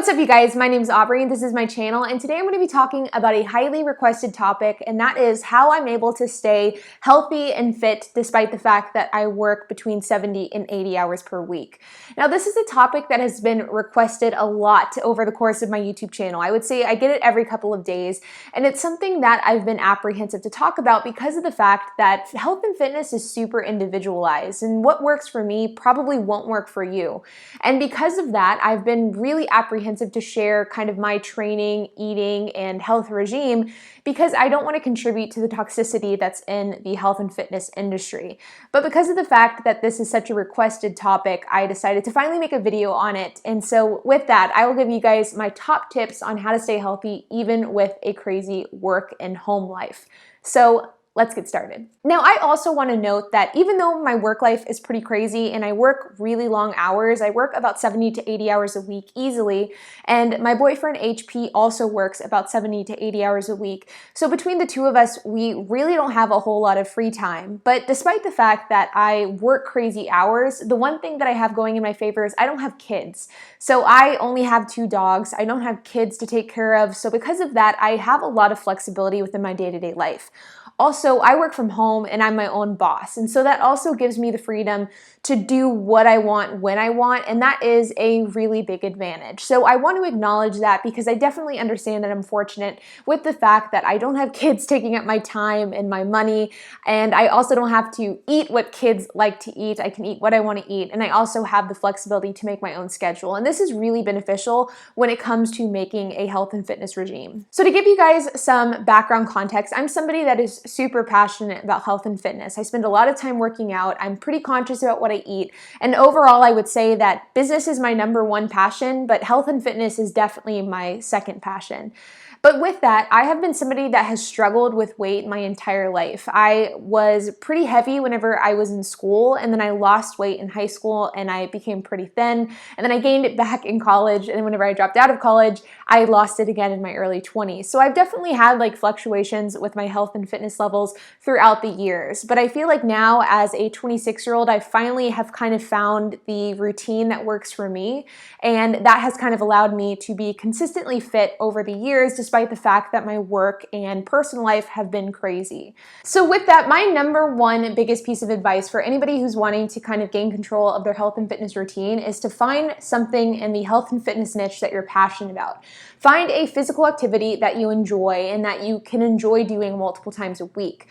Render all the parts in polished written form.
What's up, you guys? My name is Aubrey and this is my channel, and today I'm going to be talking about a highly requested topic, and that is how I'm able to stay healthy and fit despite the fact that I work between 70 and 80 hours per week. Now, this is a topic that has been requested a lot over the course of my YouTube channel. I would say I get it every couple of days, and it's something that I've been apprehensive to talk about because of the fact that health and fitness is super individualized, and what works for me probably won't work for you. And because of that, I've been really apprehensive to share kind of my training, eating, and health regime because I don't want to contribute to the toxicity that's in the health and fitness industry. But because of the fact that this is such a requested topic, I decided to finally make a video on it. And so with that, I will give you guys my top tips on how to stay healthy even with a crazy work and home life. So let's get started. Now, I also want to note that even though my work life is pretty crazy and I work really long hours, I work about 70 to 80 hours a week easily, and my boyfriend HP also works about 70 to 80 hours a week. So between the two of us, we really don't have a whole lot of free time. But despite the fact that I work crazy hours, the one thing that I have going in my favor is I don't have kids. So I only have 2 dogs. I don't have kids to take care of. So because of that, I have a lot of flexibility within my day-to-day life. Also, I work from home and I'm my own boss, and so that also gives me the freedom to do what I want when I want, and that is a really big advantage. So I want to acknowledge that because I definitely understand that I'm fortunate with the fact that I don't have kids taking up my time and my money, and I also don't have to eat what kids like to eat. I can eat what I want to eat, and I also have the flexibility to make my own schedule, and this is really beneficial when it comes to making a health and fitness regime. So to give you guys some background context, I'm somebody that is super passionate about health and fitness. I spend a lot of time working out. I'm pretty conscious about what I eat. And overall, I would say that business is my #1 passion, but health and fitness is definitely my second passion. But with that, I have been somebody that has struggled with weight my entire life. I was pretty heavy whenever I was in school, and then I lost weight in high school and I became pretty thin, and then I gained it back in college, and then whenever I dropped out of college, I lost it again in my early 20s. So I've definitely had like fluctuations with my health and fitness levels throughout the years. But I feel like now as a 26-year-old, I finally have kind of found the routine that works for me, and that has kind of allowed me to be consistently fit over the years despite the fact that my work and personal life have been crazy. So with that, my #1 biggest piece of advice for anybody who's wanting to kind of gain control of their health and fitness routine is to find something in the health and fitness niche that you're passionate about. Find a physical activity that you enjoy and that you can enjoy doing multiple times a week.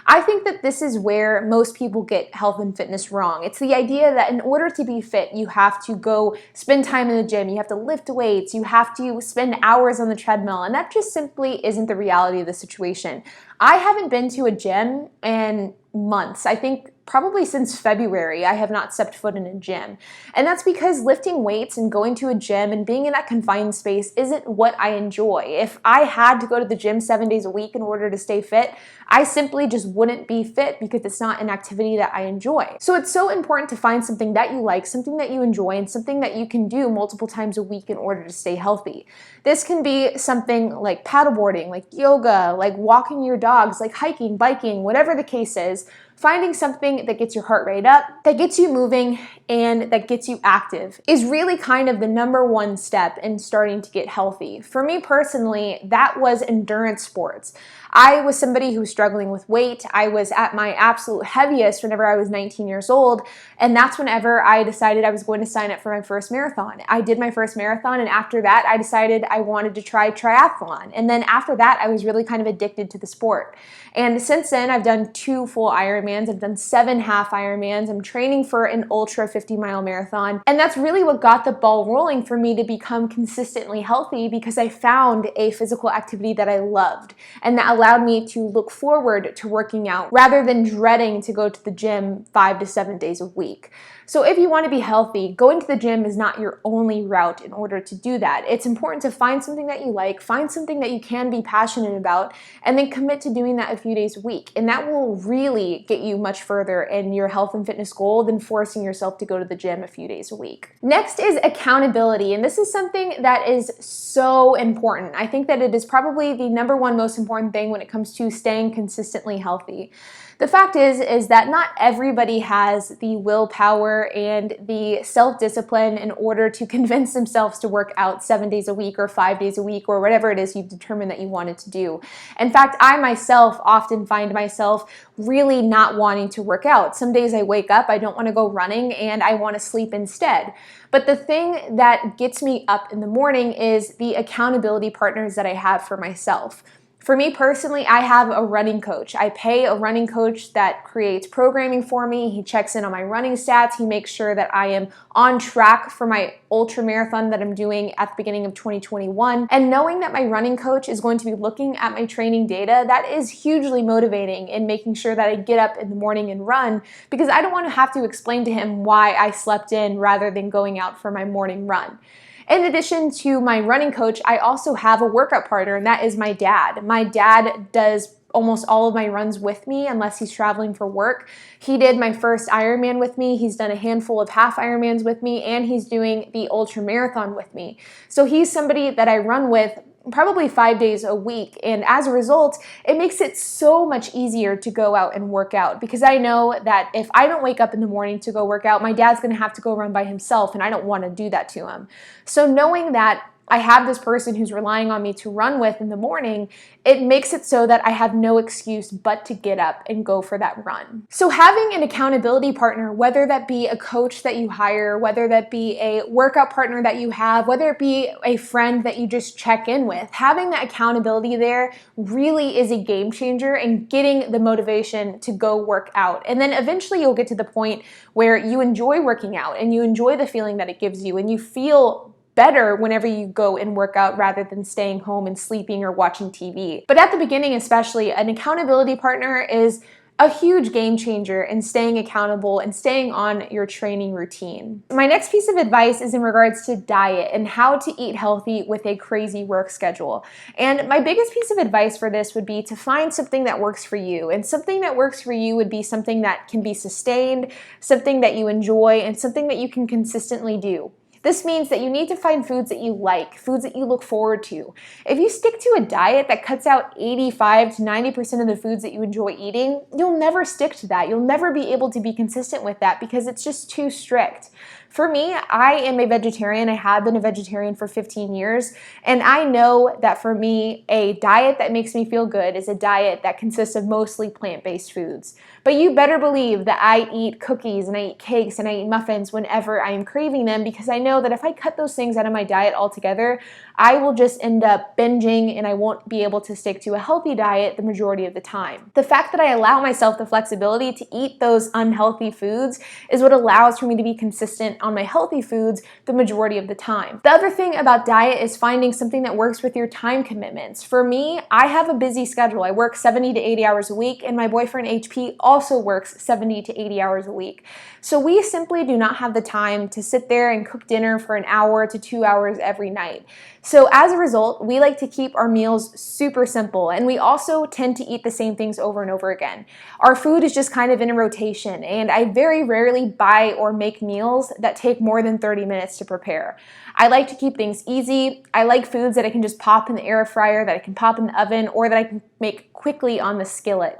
I think that this is where most people get health and fitness wrong. It's the idea that in order to be fit, you have to go spend time in the gym, you have to lift weights, you have to spend hours on the treadmill, and that just simply isn't the reality of the situation. I haven't been to a gym in months. I think probably since February, I have not stepped foot in a gym. And that's because lifting weights and going to a gym and being in that confined space isn't what I enjoy. If I had to go to the gym 7 days a week in order to stay fit, I simply just wouldn't be fit because it's not an activity that I enjoy. So it's so important to find something that you like, something that you enjoy, and something that you can do multiple times a week in order to stay healthy. This can be something like paddleboarding, like yoga, like walking your dogs, like hiking, biking, whatever the case is. Finding something that gets your heart rate up, that gets you moving, and that gets you active is really kind of the #1 step in starting to get healthy. For me personally, that was endurance sports. I was somebody who was struggling with weight. I was at my absolute heaviest whenever I was 19 years old, and that's whenever I decided I was going to sign up for my first marathon. I did my first marathon, and after that, I decided I wanted to try triathlon. And then after that, I was really kind of addicted to the sport. And since then, I've done 2 full Ironmans. I've done 7 half Ironmans. I'm training for an ultra 50-mile marathon. And that's really what got the ball rolling for me to become consistently healthy because I found a physical activity that I loved and that allowed me to look forward to working out rather than dreading to go to the gym 5 to 7 days a week. So if you want to be healthy, going to the gym is not your only route in order to do that. It's important to find something that you like, find something that you can be passionate about, and then commit to doing that a few days a week. And that will really get you much further in your health and fitness goal than forcing yourself to go to the gym a few days a week. Next is accountability, and this is something that is so important. I think that it is probably the #1 most important thing when it comes to staying consistently healthy. The fact is that not everybody has the willpower and the self-discipline in order to convince themselves to work out 7 days a week or 5 days a week or whatever it is you've determined that you wanted to do. In fact, I myself often find myself really not wanting to work out. Some days I wake up, I don't want to go running, and I want to sleep instead. But the thing that gets me up in the morning is the accountability partners that I have for myself. For me personally, I have a running coach. I pay a running coach that creates programming for me. He checks in on my running stats. He makes sure that I am on track for my ultra marathon that I'm doing at the beginning of 2021. And knowing that my running coach is going to be looking at my training data, that is hugely motivating in making sure that I get up in the morning and run, because I don't want to have to explain to him why I slept in rather than going out for my morning run. In addition to my running coach, I also have a workout partner, and that is my dad. My dad does almost all of my runs with me unless he's traveling for work. He did my first Ironman with me. He's done a handful of half Ironmans with me, and he's doing the ultra marathon with me. So he's somebody that I run with probably 5 days a week. And as a result, it makes it so much easier to go out and work out, because I know that if I don't wake up in the morning to go work out, my dad's going to have to go run by himself, and I don't want to do that to him. So knowing that I have this person who's relying on me to run with in the morning, it makes it so that I have no excuse but to get up and go for that run. So having an accountability partner, whether that be a coach that you hire, whether that be a workout partner that you have, whether it be a friend that you just check in with, having that accountability there really is a game changer in getting the motivation to go work out. And then eventually you'll get to the point where you enjoy working out and you enjoy the feeling that it gives you, and you feel better whenever you go and work out rather than staying home and sleeping or watching TV. But at the beginning especially, an accountability partner is a huge game changer in staying accountable and staying on your training routine. My next piece of advice is in regards to diet and how to eat healthy with a crazy work schedule. And my biggest piece of advice for this would be to find something that works for you. And something that works for you would be something that can be sustained, something that you enjoy, and something that you can consistently do. This means that you need to find foods that you like, foods that you look forward to. If you stick to a diet that cuts out 85 to 90% of the foods that you enjoy eating, you'll never stick to that. You'll never be able to be consistent with that because it's just too strict. For me, I am a vegetarian. I have been a vegetarian for 15 years, and I know that for me, a diet that makes me feel good is a diet that consists of mostly plant-based foods. But you better believe that I eat cookies and I eat cakes and I eat muffins whenever I am craving them, because I know that if I cut those things out of my diet altogether, I will just end up binging and I won't be able to stick to a healthy diet the majority of the time. The fact that I allow myself the flexibility to eat those unhealthy foods is what allows for me to be consistent on my healthy foods the majority of the time. The other thing about diet is finding something that works with your time commitments. For me, I have a busy schedule. I work 70 to 80 hours a week, and my boyfriend HP also works 70 to 80 hours a week. So we simply do not have the time to sit there and cook dinner for an hour to 2 hours every night. So as a result, we like to keep our meals super simple, and we also tend to eat the same things over and over again. Our food is just kind of in a rotation, and I very rarely buy or make meals that take more than 30 minutes to prepare. I like to keep things easy. I like foods that I can just pop in the air fryer, that I can pop in the oven, or that I can make quickly on the skillet.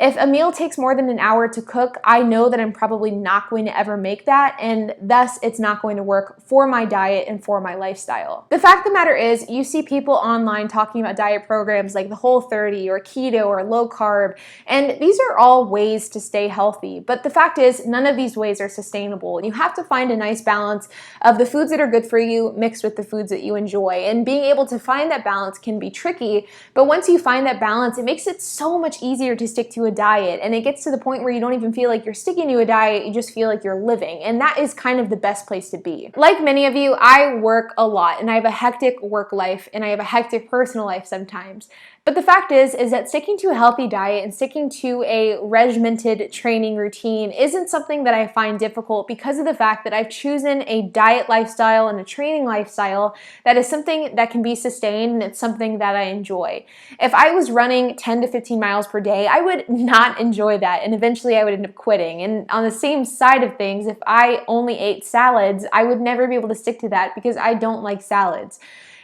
If a meal takes more than an hour to cook, I know that I'm probably not going to ever make that, and thus it's not going to work for my diet and for my lifestyle. The fact of the matter is, you see people online talking about diet programs like the Whole30 or keto or low carb, and these are all ways to stay healthy. But the fact is, none of these ways are sustainable, and you have to find a nice balance of the foods that are good for you mixed with the foods that you enjoy. And being able to find that balance can be tricky, but once you find that balance, it makes it so much easier to stick to a diet, and it gets to the point where you don't even feel like you're sticking to a diet, you just feel like you're living, and that is kind of the best place to be. Like many of you, I work a lot, and I have a hectic work life, and I have a hectic personal life sometimes. But the fact is that sticking to a healthy diet and sticking to a regimented training routine isn't something that I find difficult, because of the fact that I've chosen a diet lifestyle and a training lifestyle that is something that can be sustained, and it's something that I enjoy. If I was running 10 to 15 miles per day, I would not enjoy that, and eventually I would end up quitting. And on the same side of things, if I only ate salads, I would never be able to stick to that because I don't like salads.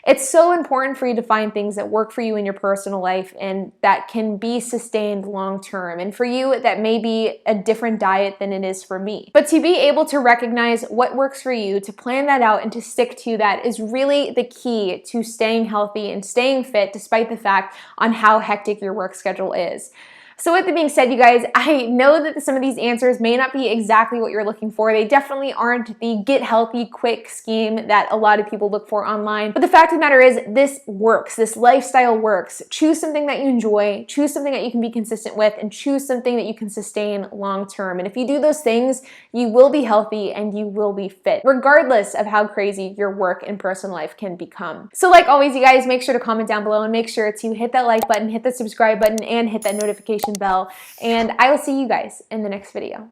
It's so important for you to find things that work for you in your personal life and that can be sustained long term. And for you, that may be a different diet than it is for me. But to be able to recognize what works for you, to plan that out and to stick to that is really the key to staying healthy and staying fit despite the fact on how hectic your work schedule is. So with that being said, you guys, I know that some of these answers may not be exactly what you're looking for. They definitely aren't the get healthy quick scheme that a lot of people look for online. But the fact of the matter is, this works. This lifestyle works. Choose something that you enjoy, choose something that you can be consistent with, and choose something that you can sustain long term. And if you do those things, you will be healthy and you will be fit, regardless of how crazy your work and personal life can become. So like always, you guys, make sure to comment down below and make sure to hit that like button, hit the subscribe button, and hit that notification bell, and I will see you guys in the next video.